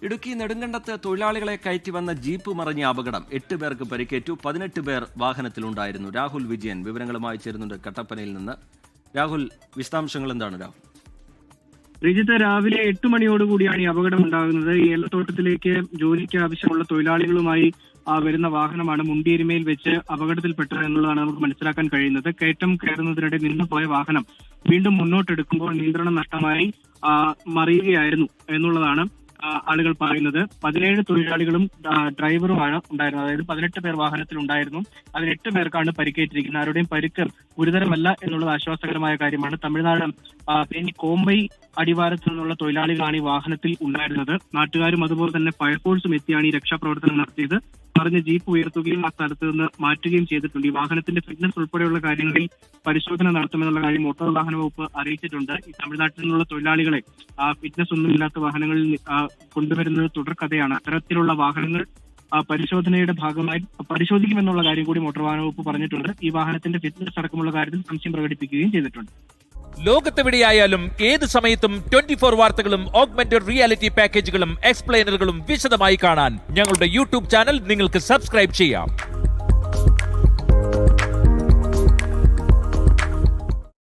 ഇടുക്കി നെടുങ്കണ്ടത്ത് തൊഴിലാളികളെ കയറ്റി വന്ന ജീപ്പ് മറിഞ്ഞ അപകടം 8 പേർക്ക് പരിക്കേറ്റു. 18 പേർ വാഹനത്തിലുണ്ടായിരുന്നു. രാഹുൽ വിജയൻ വിവരങ്ങളുമായി ചേരുന്നുണ്ട് കട്ടപ്പനയിൽ നിന്ന്. രാഹുൽ, വിശദാംശങ്ങൾ എന്താണ്? രാഹുൽ, ശ്രീജിത്ത്, രാവിലെ 8 മണിയോടുകൂടിയാണ് ഈ അപകടം ഉണ്ടാകുന്നത്. ഈ ഏലത്തോട്ടത്തിലേക്ക് ജോലിക്ക് ആവശ്യമുള്ള തൊഴിലാളികളുമായി വരുന്ന വാഹനമാണ് മുണ്ടിയെരുമയിൽ വെച്ച് അപകടത്തിൽപ്പെട്ടത് എന്നുള്ളതാണ് നമുക്ക് മനസ്സിലാക്കാൻ കഴിയുന്നത്. കയറ്റം കയറുന്നതിനിടെ നിന്നുപോയ വാഹനം വീണ്ടും മുന്നോട്ടെടുക്കുമ്പോൾ നിയന്ത്രണം നഷ്ടമായി മറിയുകയായിരുന്നു എന്നുള്ളതാണ് ആളുകൾ പറയുന്നത്. 17 തൊഴിലാളികളും ഡ്രൈവറുമാണ് ഉണ്ടായിരുന്നത്. അതായത് 18 പേർ വാഹനത്തിൽ ഉണ്ടായിരുന്നു. അതിൽ 8 പേർക്കാണ് പരിക്കേറ്റിരിക്കുന്നത്. ആരുടെയും പരിക്ക് ഗുരുതരമല്ല എന്നുള്ളത് ആശ്വാസകരമായ കാര്യമാണ്. തമിഴ്നാട് കോമ്പൈ അടിവാരത്തു നിന്നുള്ള തൊഴിലാളികളാണ് ഈ വാഹനത്തിൽ ഉണ്ടായിരുന്നത്. നാട്ടുകാരും അതുപോലെ തന്നെ ഫയർഫോഴ്സും എത്തിയാണ് ഈ രക്ഷാപ്രവർത്തനം നടത്തിയത്. പറഞ്ഞ ജീപ്പ് ഉയർത്തുകയും ആ സ്ഥലത്ത് നിന്ന് മാറ്റുകയും ചെയ്തിട്ടുണ്ട്. ഈ വാഹനത്തിന്റെ ഫിറ്റ്നസ് ഉൾപ്പെടെയുള്ള കാര്യങ്ങളിൽ പരിശോധന നടത്തുമെന്നുള്ള കാര്യം മോട്ടോർ വാഹന വകുപ്പ് അറിയിച്ചിട്ടുണ്ട്. ഈ തമിഴ്നാട്ടിൽ നിന്നുള്ള തൊഴിലാളികളെ ഫിറ്റ്നസ് ഒന്നുമില്ലാത്ത വാഹനങ്ങളിൽ കൊണ്ടുവരുന്നത് തുടർക്കഥയാണ്. അത്തരത്തിലുള്ള വാഹനങ്ങൾ പരിശോധനയുടെ ഭാഗമായി പരിശോധിക്കുമെന്നുള്ള കാര്യം കൂടി മോട്ടോർ വാഹന വകുപ്പ് പറഞ്ഞിട്ടുണ്ട്. ഈ വാഹനത്തിന്റെ ഫിറ്റ്നസ് അടക്കമുള്ള കാര്യത്തിൽ സംശയം പ്രകടിപ്പിക്കുകയും ചെയ്തിട്ടുണ്ട്. ലോകത്തെവിടെയായാലും ഏത് സമയത്തും 24 വാർത്തകളും ഓഗ്മെന്റഡ് റിയാലിറ്റി പാക്കേജുകളും എക്സ്പ്ലെയിനറുകളും വിശദമായി കാണാൻ ഞങ്ങളുടെ യൂട്യൂബ് ചാനൽ നിങ്ങൾക്ക് സബ്സ്ക്രൈബ് ചെയ്യാം.